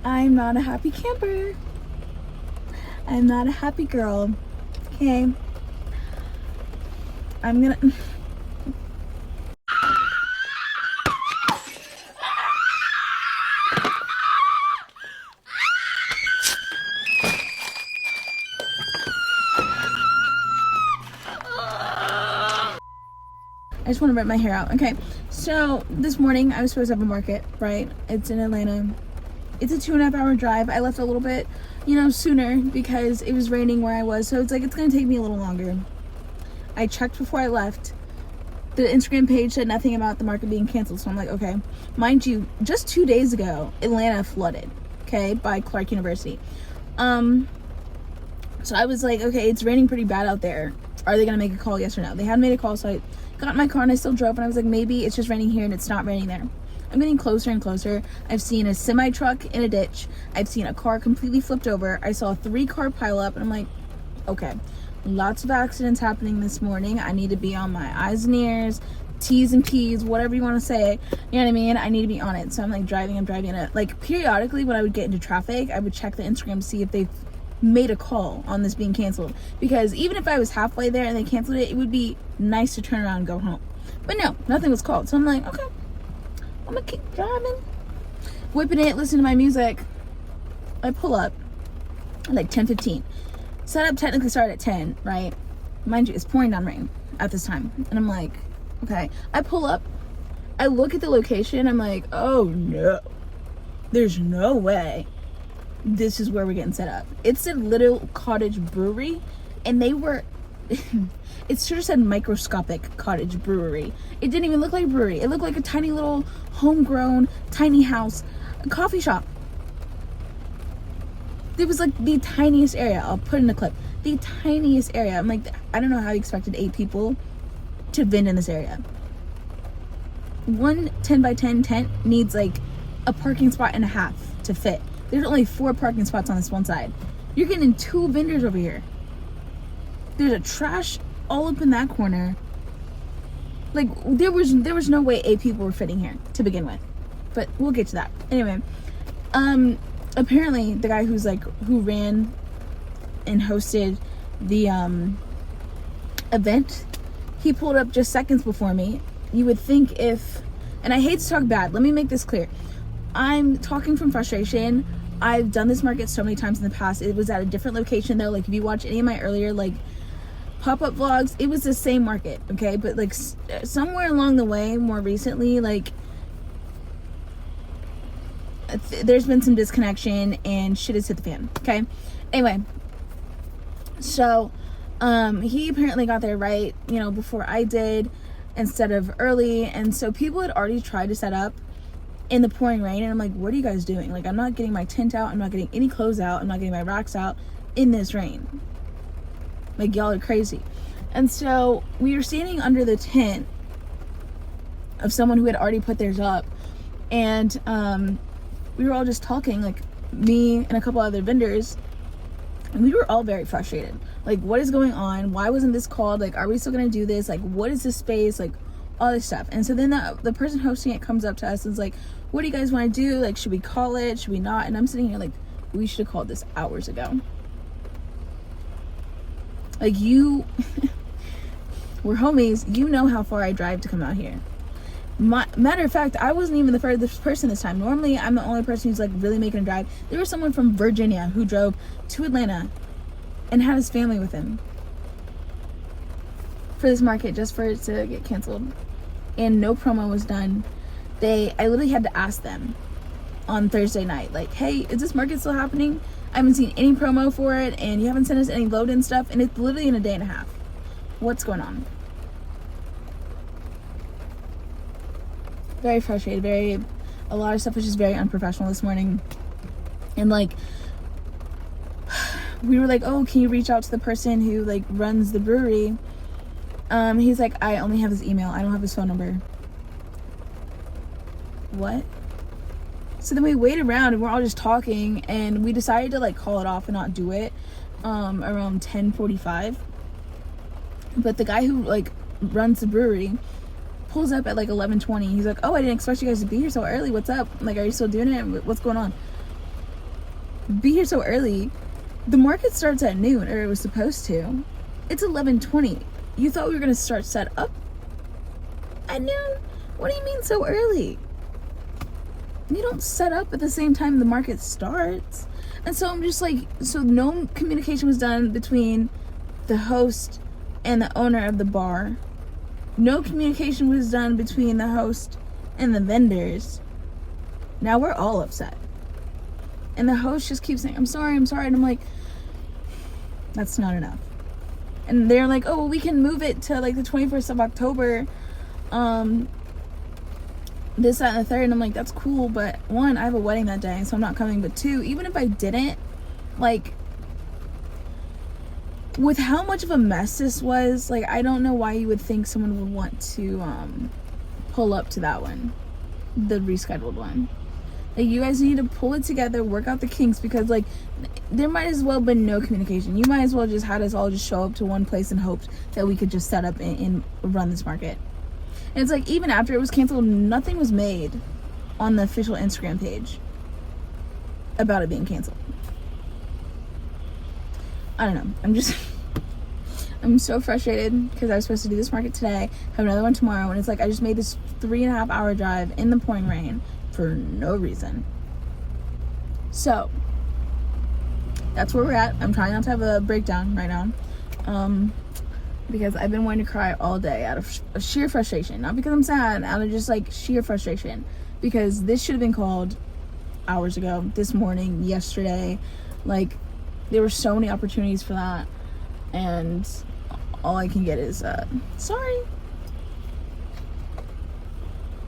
I'm not a happy camper. I'm not a happy girl. Okay. I'm gonna... I just want to rip my hair out. Okay, so this morning I was supposed to have a market, right? It's in Atlanta. It's a 2.5 hour drive. I left a little bit, sooner because it was raining where I was. So it's like, it's going to take me a little longer. I checked before I left. The Instagram page said nothing about the market being canceled. So I'm like, okay. Mind you, just 2 days ago, Atlanta flooded, okay, by Clark University. So I was like, okay, it's raining pretty bad out there. Are they going to make a call, yes or no? They hadn't made a call, so I got in my car and I still drove, and I was like, maybe it's just raining here and it's not raining there. I'm getting closer and closer. I've seen a semi truck in a ditch. I've seen a car completely flipped over. I saw a 3-car pile up, and I'm like, okay, lots of accidents happening this morning. I need to be on my eyes and ears, T's and P's, whatever you want to say. You know what I mean? I need to be on it. So I'm like driving. And like periodically when I would get into traffic, I would check the Instagram to see if they made a call on this being canceled, because even if I was halfway there and they canceled it, it would be nice to turn around and go home. But no, nothing was called. So I'm like, okay, I'm gonna keep driving, whipping it, listening to my music. I pull up at like 10:15. Setup technically started at 10, right? Mind you, it's pouring down rain at this time, and I'm like, okay. I pull up, I look at the location, I'm like, oh no, there's no way this is where we're getting set up. It's a little cottage brewery, and they were it sort of said microscopic cottage brewery. It didn't even look like a brewery. It looked like a tiny little homegrown tiny house, a coffee shop. It was like the tiniest area. I'll put in a clip. The tiniest area. I'm like, I don't know how you expected 8 people to vend in this area. One 10 by 10 tent needs like a parking spot and a half to fit. There's only 4 parking spots on this one side. You're getting 2 vendors over here. There's a trash all up in that corner. Like, there was no way 8 people were fitting here to begin with. But we'll get to that. Anyway, apparently the guy who ran and hosted the event, he pulled up just seconds before me. You would think if, and I hate to talk bad, let me make this clear. I'm talking from frustration. I've done this market so many times in the past. It was at a different location though. Like if you watch any of my earlier like pop-up vlogs, it was the same market, okay? But like somewhere along the way, more recently, like there's been some disconnection and shit has hit the fan, okay? Anyway, so he apparently got there right, before I did, instead of early. And so people had already tried to set up in the pouring rain, and I'm like, what are you guys doing? Like, I'm not getting my tent out, I'm not getting any clothes out, I'm not getting my racks out in this rain. Like, y'all are crazy. And so we were standing under the tent of someone who had already put theirs up, and we were all just talking, like me and a couple other vendors, and we were all very frustrated. Like, what is going on? Why wasn't this called? Like, are we still gonna do this? Like, what is this space? Like, all this stuff. And so then the person hosting it comes up to us and is like, what do you guys want to do? Like, should we call it? Should we not? And I'm sitting here like, we should have called this hours ago. Like, we're homies. You know how far I drive to come out here. Matter of fact, I wasn't even the furthest person this time. Normally, I'm the only person who's like really making a drive. There was someone from Virginia who drove to Atlanta and had his family with him for this market just for it to get canceled. And no promo was done. I literally had to ask them on Thursday night, like, hey, is this market still happening? I haven't seen any promo for it, and you haven't sent us any load-in stuff, and it's literally in a day and a half. What's going on? Very frustrated. A lot of stuff was just very unprofessional this morning. And like, we were like, oh, can you reach out to the person who like runs the brewery? He's like, I only have his email. I don't have his phone number. What? So then we wait around and we're all just talking, and we decided to like call it off and not do it around 10:45. But the guy who like runs the brewery pulls up at like 11:20. He's like, oh, I didn't expect you guys to be here so early. What's up? Like, are you still doing it? What's going on? be here so early. The market starts at noon, or it was supposed to. It's 11:20. You thought we were gonna start set up at noon? What do you mean so early? You don't set up at the same time the market starts. And so I'm just like, so no communication was done between the host and the owner of the bar. No communication was done between the host and the vendors. Now we're all upset. And the host just keeps saying, I'm sorry. And I'm like, that's not enough. And they're like, oh, well, we can move it to like the 21st of October. This, that, and the third. And I'm like, that's cool. But one, I have a wedding that day, so I'm not coming. But two, even if I didn't, like, with how much of a mess this was, like, I don't know why you would think someone would want to pull up to that one, the rescheduled one. Like, you guys need to pull it together, work out the kinks, because like there might as well have been no communication. You might as well just had us all just show up to one place and hoped that we could just set up and run this market. And it's like, even after it was canceled, nothing was made on the official Instagram page about it being canceled. I don't know. I'm so frustrated because I was supposed to do this market today, have another one tomorrow, and it's like I just made this 3.5 hour drive in the pouring rain for no reason. So that's where we're at. I'm trying not to have a breakdown right now, because I've been wanting to cry all day out of sheer frustration. Not because I'm sad, out of just like sheer frustration, because this should have been called hours ago, this morning, yesterday. Like, there were so many opportunities for that, and all I can get is sorry.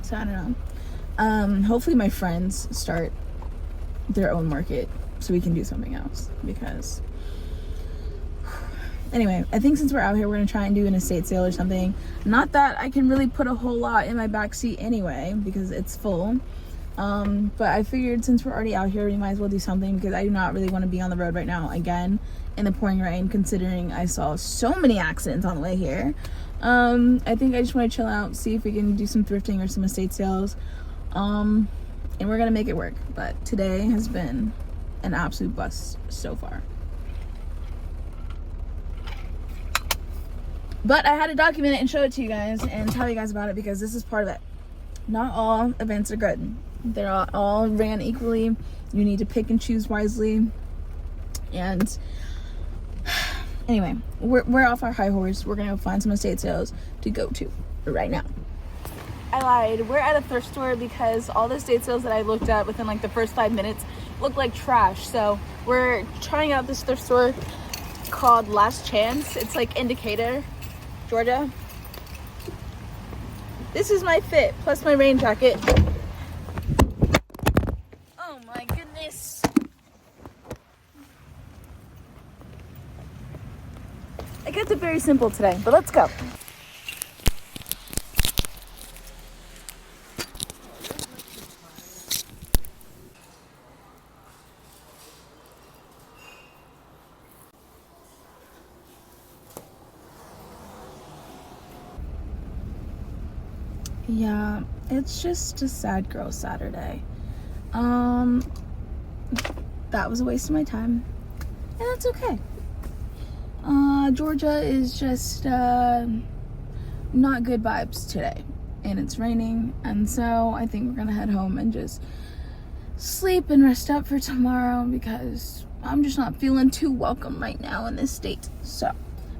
So I don't know. Hopefully my friends start their own market so we can do something else, because anyway, I think since we're out here, we're gonna try and do an estate sale or something. Not that I can really put a whole lot in my back seat anyway, because it's full. But I figured since we're already out here, we might as well do something, because I do not really want to be on the road right now again in the pouring rain, considering I saw so many accidents on the way here. I think I just want to chill out, see if we can do some thrifting or some estate sales, and we're gonna make it work. But today has been an absolute bust so far. But I had to document it and show it to you guys and tell you guys about it, because this is part of it. Not all events are good. They're all ran equally. You need to pick and choose wisely. And anyway, we're off our high horse. We're gonna find some estate sales to go to right now. I lied. We're at a thrift store because all the estate sales that I looked at within like the first 5 minutes looked like trash. So we're trying out this thrift store called Last Chance. It's like in Decatur, Georgia. This is my fit plus my rain jacket. Oh my goodness. I kept it very simple today, but let's go. Yeah, it's just a sad girl Saturday. That was a waste of my time, and that's okay. Georgia is just not good vibes today, and it's raining, and so I think we're gonna head home and just sleep and rest up for tomorrow, because I'm just not feeling too welcome right now in this state. So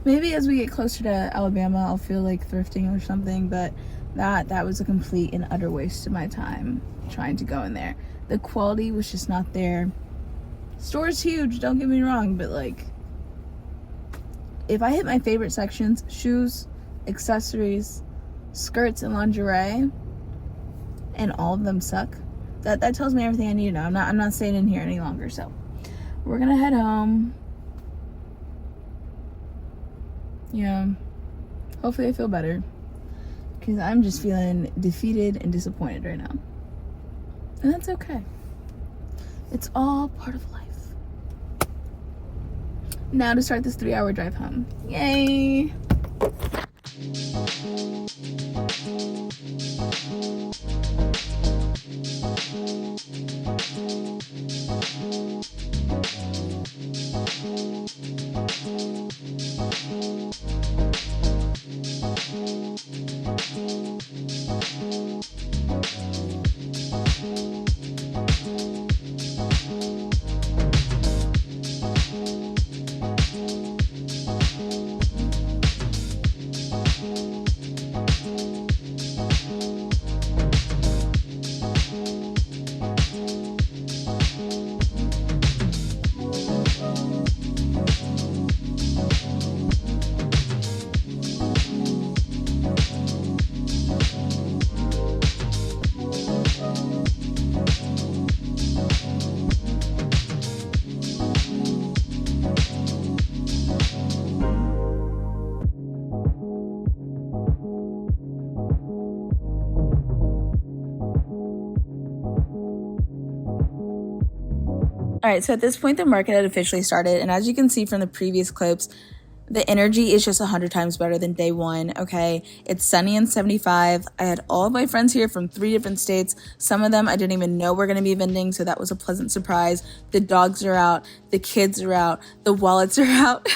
maybe as we get closer to Alabama, I'll feel like thrifting or something, but that was a complete and utter waste of my time trying to go in there. The quality was just not there. Store's huge, don't get me wrong, but like, if I hit my favorite sections, shoes, accessories, skirts, and lingerie, and all of them suck, that tells me everything I need to know. I'm not staying in here any longer. So we're gonna head home. Yeah, hopefully I feel better, because I'm just feeling defeated and disappointed right now, and that's okay. It's all part of life. Now to start this 3-hour drive home. Yay! All right, so at this point, the market had officially started, and as you can see from the previous clips, the energy is just 100 times better than day one, okay? It's sunny and 75. I had all of my friends here from 3 different states. Some of them I didn't even know were gonna be vending, so that was a pleasant surprise. The dogs are out, the kids are out, the wallets are out,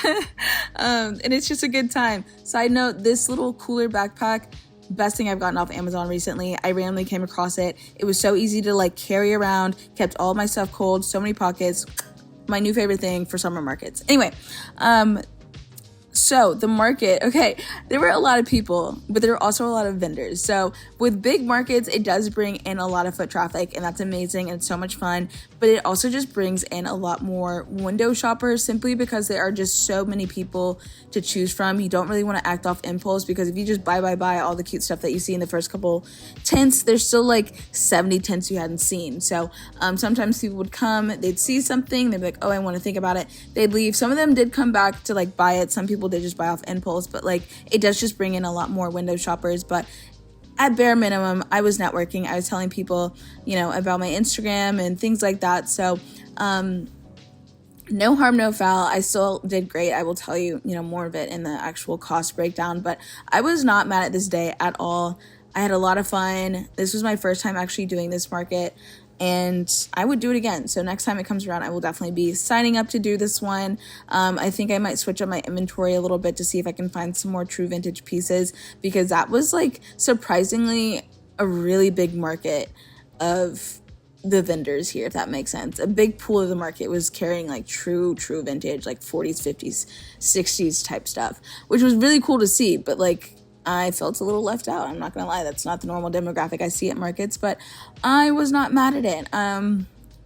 and it's just a good time. Side note, this little cooler backpack, best thing I've gotten off Amazon recently. I randomly came across it. It was so easy to like carry around, kept all my stuff cold, so many pockets. My new favorite thing for summer markets. Anyway, so the market, okay, there were a lot of people, but there were also a lot of vendors. So with big markets, it does bring in a lot of foot traffic, and that's amazing and it's so much fun. But it also just brings in a lot more window shoppers, simply because there are just so many people to choose from. You don't really want to act off impulse, because if you just buy all the cute stuff that you see in the first couple tints, there's still like 70 tints you hadn't seen. So sometimes people would come, they'd see something, they'd be like, oh, I want to think about it. They'd leave. Some of them did come back to like buy it. Some people did just buy off impulse, but like it does just bring in a lot more window shoppers. But at bare minimum, I was networking. I was telling people, you know, about my Instagram and things like that. So no harm, no foul. I still did great. I will tell you, you know, more of it in the actual cost breakdown, but I was not mad at this day at all. I had a lot of fun. This was my first time actually doing this market, and I would do it again. So next time it comes around, I will definitely be signing up to do this one. I think I might switch up my inventory a little bit to see if I can find some more true vintage pieces, because that was like surprisingly a really big market of the vendors here, if that makes sense. A big pool of the market was carrying like true vintage, like 40s, 50s, 60s type stuff, which was really cool to see. But like, I felt a little left out. I'm not gonna lie, that's not the normal demographic I see at markets, but I was not mad at it.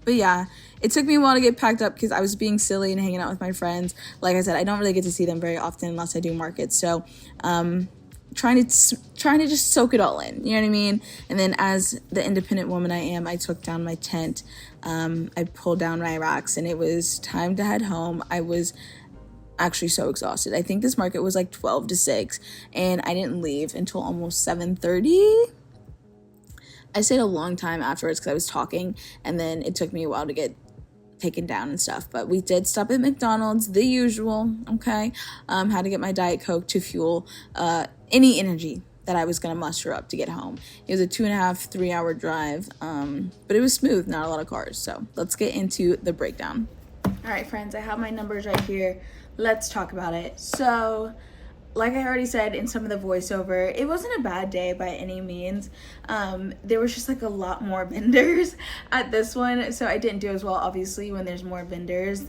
But yeah, it took me a while to get packed up because I was being silly and hanging out with my friends. Like I said, I don't really get to see them very often unless I do markets. So trying to just soak it all in, you know what I mean? And then as the independent woman I am, I took down my tent, I pulled down my racks, and it was time to head home. I was actually so exhausted. I think this market was like 12 to 6, and I didn't leave until almost 7:30. I stayed a long time afterwards because I was talking, and then it took me a while to get taken down and stuff. But we did stop at McDonald's, the usual, okay? Had to get my Diet Coke to fuel any energy that I was gonna muster up to get home. It was a 2.5, 3 hour drive, but it was smooth, not a lot of cars. So let's get into the breakdown. All right, friends, I have my numbers right here. Let's talk about it. So like I already said in some of the voiceover, it wasn't a bad day by any means. There was just like a lot more vendors at this one, so I didn't do as well. Obviously, when there's more vendors,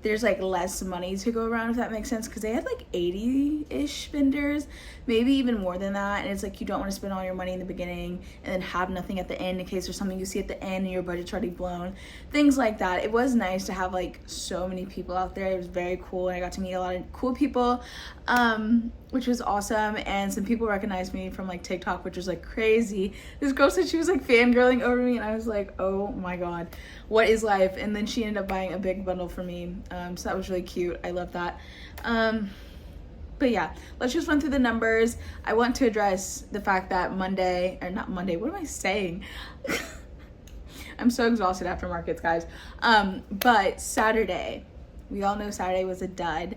there's like less money to go around, if that makes sense, because they had like 80-ish vendors, maybe even more than that, and it's like you don't want to spend all your money in the beginning and then have nothing at the end in case there's something you see at the end and your budget's already blown, things like that. It was nice to have like so many people out there. It was very cool, and I got to meet a lot of cool people, which was awesome. And some people recognized me from like TikTok, which was like crazy. This girl said she was like fangirling over me, and I was like, oh my god, what is life? And then she ended up buying a big bundle for me, so that was really cute. I love that. But yeah, let's just run through the numbers. I want to address the fact that Monday, or not Monday, what am I saying? I'm so exhausted after markets, guys. But Saturday, we all know Saturday was a dud.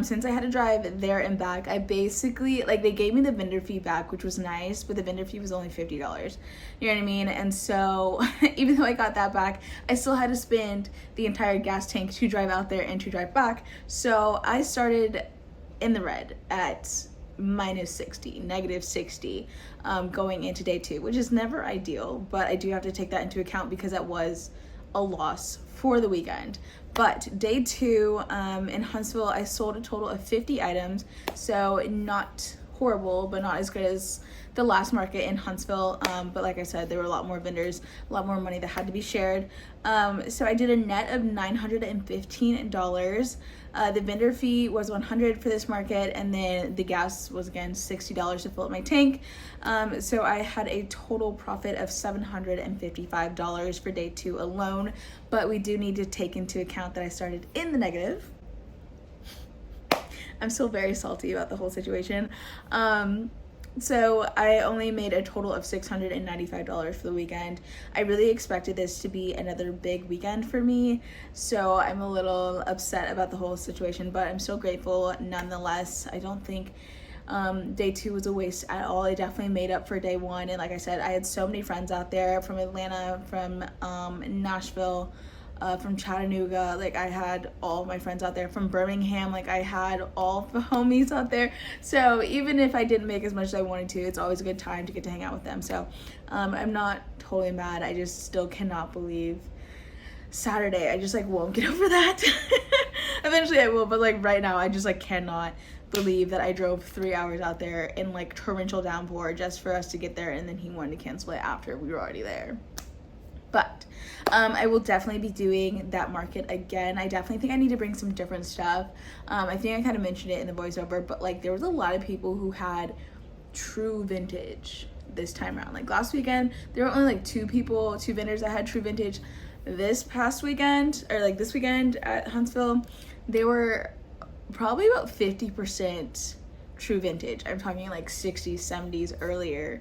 Since I had to drive there and back, I basically, like, they gave me the vendor fee back, which was nice, but the vendor fee was only $50. You know what I mean? And so even though I got that back, I still had to spend the entire gas tank to drive out there and to drive back. So I started in the red at negative 60, going into day 2, which is never ideal, but I do have to take that into account because that was a loss for the weekend. But day 2, in Huntsville, I sold a total of 50 items, so not horrible, but not as good as the last market in Huntsville. But like I said, there were a lot more vendors, a lot more money that had to be shared. So I did a net of $915. The vendor fee was $100 for this market, and then the gas was again $60 to fill up my tank. So I had a total profit of $755 for day 2 alone, but we do need to take into account that I started in the negative. I'm still very salty about the whole situation. So I only made a total of $695 for the weekend. I really expected this to be another big weekend for me, so I'm a little upset about the whole situation, but I'm still grateful nonetheless. I don't think day 2 was a waste at all. I definitely made up for day 1, and like I said, I had so many friends out there from Atlanta, from Nashville, from Chattanooga. Like, I had all my friends out there. From Birmingham, like, I had all the homies out there. So even if I didn't make as much as I wanted to, it's always a good time to get to hang out with them. So I'm not totally mad. I just still cannot believe Saturday. I just like won't get over that. Eventually I will, but like right now I just like cannot believe that I drove 3 hours out there in like torrential downpour just for us to get there, and then he wanted to cancel it after we were already there. But I will definitely be doing that market again. I definitely think I need to bring some different stuff. I think I kind of mentioned it in the voiceover, but like there was a lot of people who had true vintage this time around. Like last weekend, there were only like 2 vendors that had true vintage. This past weekend, or like this weekend at Huntsville, they were probably about 50% true vintage. I'm talking like 60s, 70s earlier.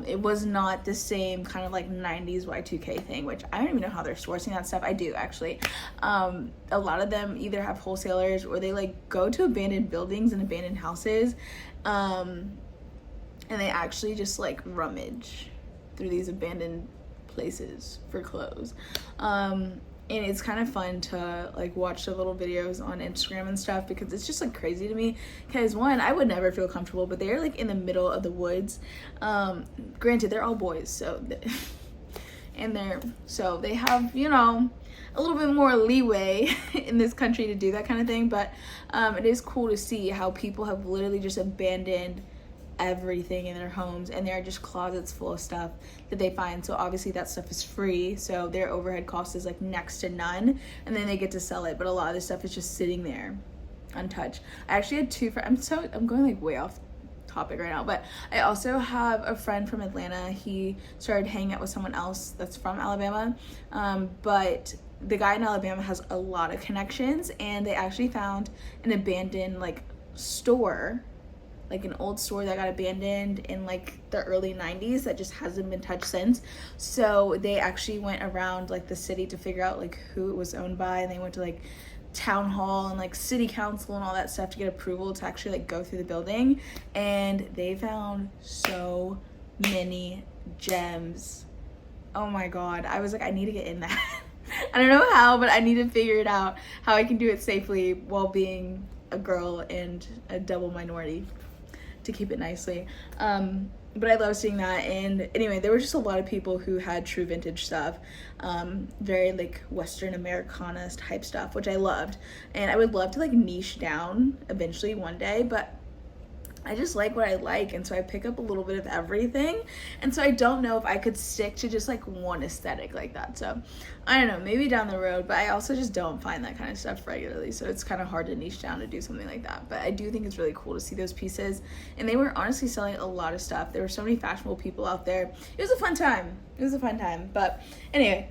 It was not the same kind of like 90s Y2K thing, which I don't even know how they're sourcing that stuff. I do actually. A lot of them either have wholesalers or they like go to abandoned buildings and abandoned houses, and they actually just like rummage through these abandoned places for clothes. And it's kind of fun to like watch the little videos on Instagram and stuff, because it's just like crazy to me, because one, I would never feel comfortable, but they're like in the middle of the woods. Granted, they're all boys, so they have, you know, a little bit more leeway in this country to do that kind of thing, but it is cool to see how people have literally just abandoned everything in their homes, and there are just closets full of stuff that they find. So obviously that stuff is free, so their overhead cost is like next to none, and then they get to sell it. But a lot of this stuff is just sitting there untouched. I actually had 2 friends. I'm going like way off topic right now, but I also have a friend from Atlanta. He started hanging out with someone else that's from Alabama, but the guy in Alabama has a lot of connections, and they actually found an abandoned like store, like an old store that got abandoned in like the early 90s that just hasn't been touched since. So they actually went around like the city to figure out like who it was owned by, and they went to like town hall and like city council and all that stuff to get approval to actually like go through the building, and they found so many gems. Oh my god, I was like, I need to get in that. I don't know how, but I need to figure it out how I can do it safely while being a girl and a double minority, to keep it nicely. But I love seeing that. And anyway, there were just a lot of people who had true vintage stuff, very like Western Americana type stuff, which I loved, and I would love to like niche down eventually one day, but I just like what I like, and so I pick up a little bit of everything, and so I don't know if I could stick to just like one aesthetic like that. So I don't know, maybe down the road, but I also just don't find that kind of stuff regularly, so it's kind of hard to niche down to do something like that. But I do think it's really cool to see those pieces, and they were honestly selling a lot of stuff. There were so many fashionable people out there. It was a fun time. But anyway,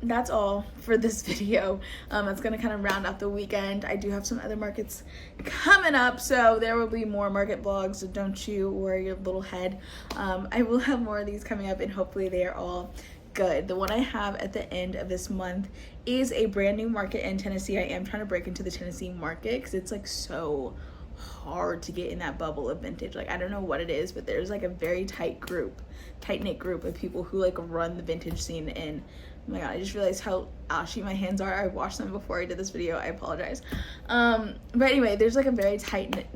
that's all for this video. It's gonna kind of round out the weekend. I do have some other markets coming up, so there will be more market vlogs, so don't you worry your little head. I will have more of these coming up, and hopefully they are all good. The one I have at the end of this month is a brand new market in Tennessee. I am trying to break into the Tennessee market because it's like so hard to get in that bubble of vintage. Like, I don't know what it is, but there's like a very tight-knit group of people who like run the vintage scene. And oh my god, I just realized how ashy my hands are. I washed them before I did this video. I apologize. But anyway, there's like a very tight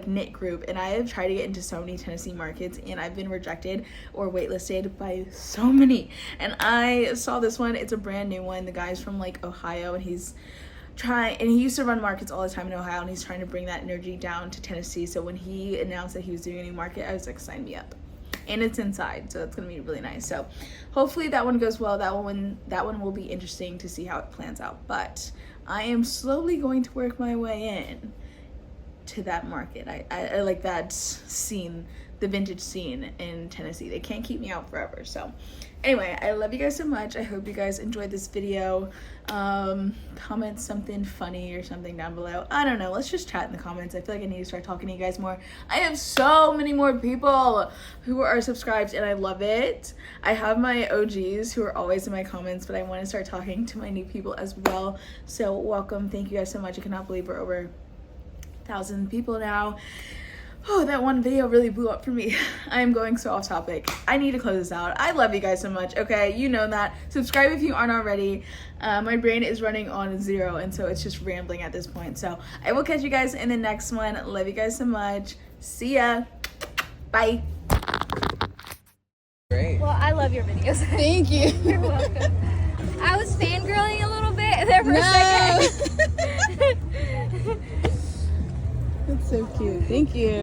knit group, and I have tried to get into so many Tennessee markets, and I've been rejected or waitlisted by so many. And I saw this one. It's a brand new one. The guy's from like Ohio, and he used to run markets all the time in Ohio, and he's trying to bring that energy down to Tennessee. So when he announced that he was doing a new market, I was like, sign me up. And it's inside, so it's gonna be really nice. So hopefully that one goes well. That one will be interesting to see how it plans out. But I am slowly going to work my way in to that market. I like that scene, the vintage scene in Tennessee. They can't keep me out forever. So Anyway, I love you guys so much. I hope you guys enjoyed this video. Comment something funny or something down below. I don't know. Let's just chat in the comments. I feel like I need to start talking to you guys more. I have so many more people who are subscribed and I love it. I have my OGs who are always in my comments, but I want to start talking to my new people as well. So welcome. Thank you guys so much. I cannot believe we're over 1,000 people now. Oh, that one video really blew up for me. I am going so off topic. I need to close this out. I love you guys so much, okay? You know that. Subscribe if you aren't already. My brain is running on 0, and so it's just rambling at this point. So I will catch you guys in the next one. Love you guys so much. See ya. Bye. Great. Well, I love your videos. Thank you. You're welcome. I was fangirling a little bit there for a second. That's so cute. Thank you.